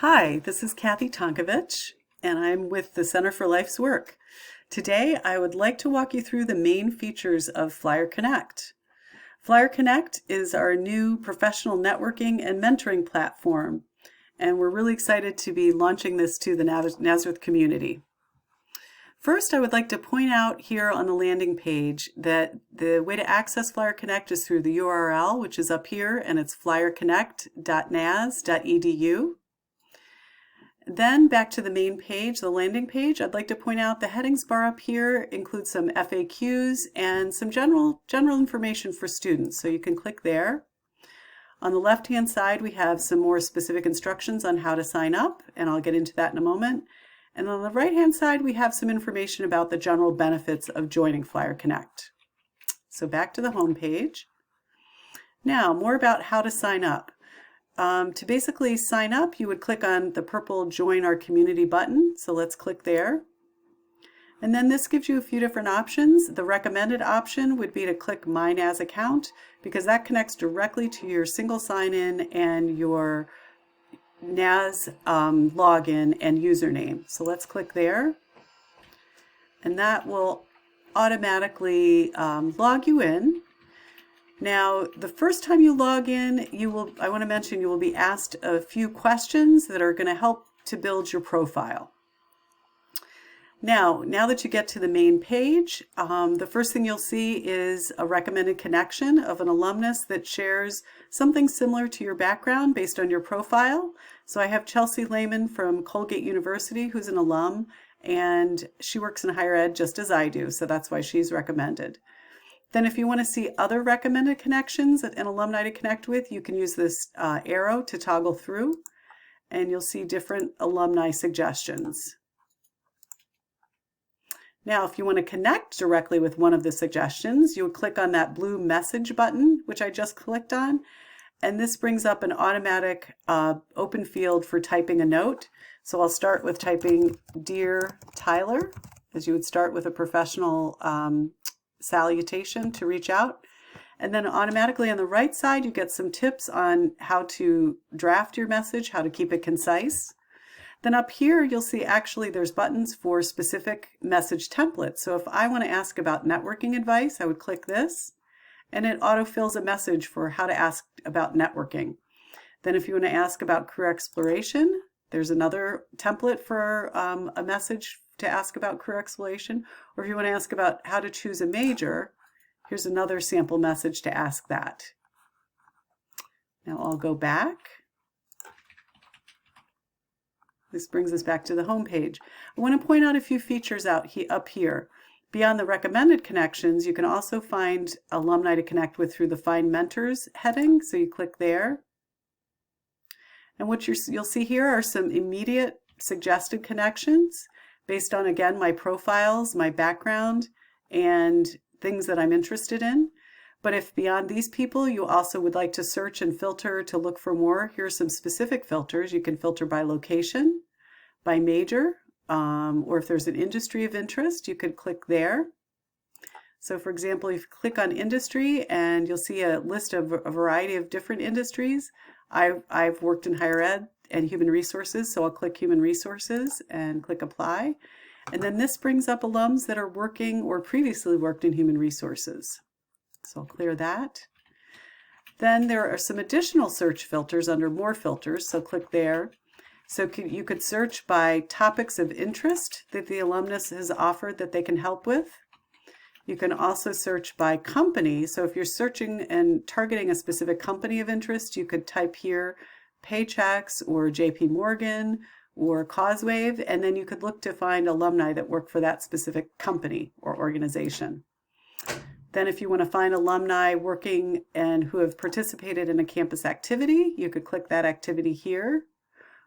Hi, this is Kathy Tonkovich, and I'm with the Center for Life's Work. Today, I would like to walk you through the main features of FlyerConnect. FlyerConnect is our new professional networking and mentoring platform, and we're really excited to be launching this to the Nazareth community. First, I would like to point out here on the landing page that the way to access FlyerConnect is through the URL, which is up here, and it's flyerconnect.naz.edu. Then back to the main page, the landing page, I'd like to point out the headings bar up here includes some FAQs and some general information for students, so you can click there. On the left-hand side, we have some more specific instructions on how to sign up, and I'll get into that in a moment. And on the right-hand side, we have some information about the general benefits of joining FlyerConnect. So back to the home page. Now, more about how to sign up. To basically sign up, you would click on the purple Join Our Community button. So let's click there. And then this gives you a few different options. The recommended option would be to click My Naz Account, because that connects directly to your single sign-in and your Naz login and username. So let's click there. And that will automatically log you in. Now, the first time you log in, I want to mention you will be asked a few questions that are going to help to build your profile. Now that you get to the main page, the first thing you'll see is a recommended connection of an alumnus that shares something similar to your background based on your profile. So I have Chelsea Lehman from Colgate University, who's an alum, and she works in higher ed just as I do, so that's why she's recommended. Then if you want to see other recommended connections and alumni to connect with, you can use this arrow to toggle through, and you'll see different alumni suggestions. Now, if you want to connect directly with one of the suggestions, you would click on that blue message button, which I just clicked on, and this brings up an automatic open field for typing a note. So I'll start with typing Dear Tyler, as you would start with a professional salutation to reach out. And then automatically on the right side, you get some tips on how to draft your message, how to keep it concise. Then up here, you'll see actually there's buttons for specific message templates. So if I want to ask about networking advice, I would click this, and it autofills a message for how to ask about networking. Then if you want to ask about career exploration, there's another template for a message to ask about career exploration. Or if you want to ask about how to choose a major, here's another sample message to ask that. Now I'll go back. This brings us back to the home page. I want to point out a few features up here. Beyond the recommended connections, you can also find alumni to connect with through the Find Mentors heading. So you click there. And what you'll see here are some immediate suggested connections based on, again, my profiles, my background, and things that I'm interested in. But if beyond these people, you also would like to search and filter to look for more, here are some specific filters. You can filter by location, by major, or if there's an industry of interest, you could click there. So for example, if you click on industry, and you'll see a list of a variety of different industries. I've worked in higher ed and human resources, so I'll click human resources and click apply. And then this brings up alums that are working or previously worked in human resources. So I'll clear that. Then there are some additional search filters under more filters, so click there. So you could search by topics of interest that the alumnus has offered that they can help with. You can also search by company. So if you're searching and targeting a specific company of interest, you could type here Paychex or JP Morgan or Causewave, and then you could look to find alumni that work for that specific company or organization. Then if you want to find alumni working and who have participated in a campus activity, you could click that activity here.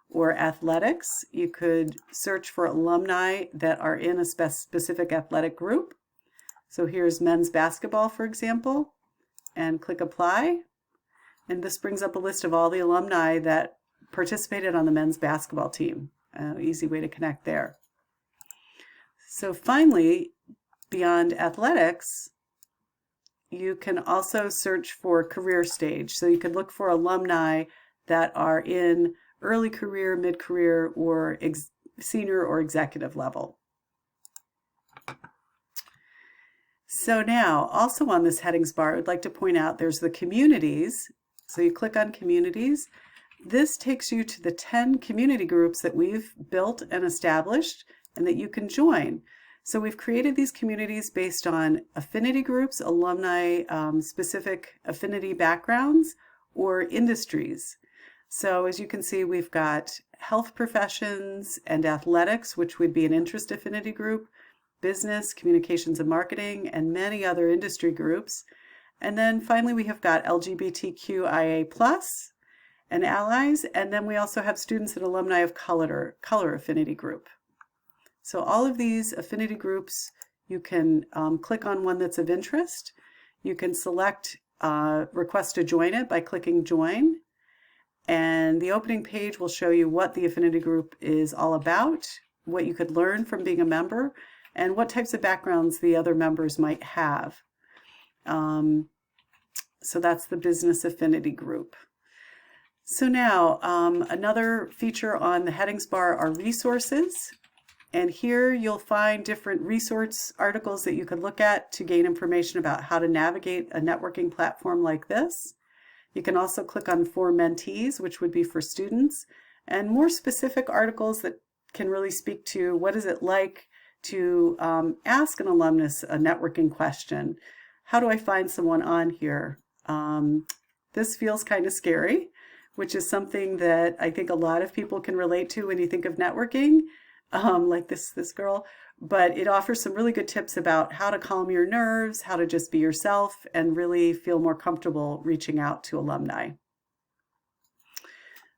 Or athletics, you could search for alumni that are in a specific athletic group. So here's men's basketball, for example, and click apply. And this brings up a list of all the alumni that participated on the men's basketball team. Easy way to connect there. So finally, beyond athletics, you can also search for career stage. So you could look for alumni that are in early career, mid-career, or senior or executive level. So now, also on this headings bar, I'd like to point out there's the communities. So you click on communities. This takes you to the 10 community groups that we've built and established and that you can join. So we've created these communities based on affinity groups, alumni specific affinity backgrounds, or industries. So as you can see, we've got health professions and athletics, which would be an interest affinity group, business, communications and marketing, and many other industry groups. And then finally, we have got LGBTQIA+ and allies, and then we also have students and alumni of color affinity group. So all of these affinity groups, you can click on one that's of interest. You can select request to join it by clicking join. And the opening page will show you what the affinity group is all about, what you could learn from being a member, and what types of backgrounds the other members might have. So that's the business affinity group. So now another feature on the headings bar are resources. And here you'll find different resource articles that you could look at to gain information about how to navigate a networking platform like this. You can also click on For Mentees, which would be for students, and more specific articles that can really speak to what is it like to ask an alumnus a networking question. How do I find someone on here? This feels kind of scary, which is something that I think a lot of people can relate to when you think of networking, like this girl. But it offers some really good tips about how to calm your nerves, how to just be yourself, and really feel more comfortable reaching out to alumni.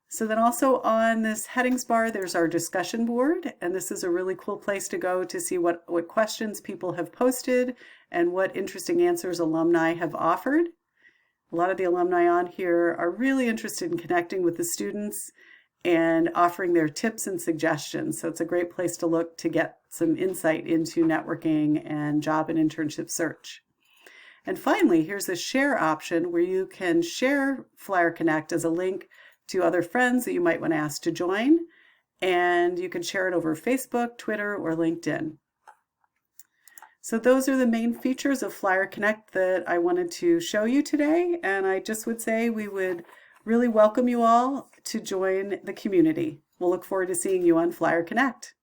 So then also on this headings bar, there's our discussion board, and this is a really cool place to go to see what questions people have posted and what interesting answers alumni have offered. A lot of the alumni on here are really interested in connecting with the students and offering their tips and suggestions. So it's a great place to look to get some insight into networking and job and internship search. And finally, here's a share option where you can share FlyerConnect as a link to other friends that you might want to ask to join. And you can share it over Facebook, Twitter, or LinkedIn. So those are the main features of FlyerConnect that I wanted to show you today. And I just would say we would really welcome you all to join the community. We'll look forward to seeing you on FlyerConnect.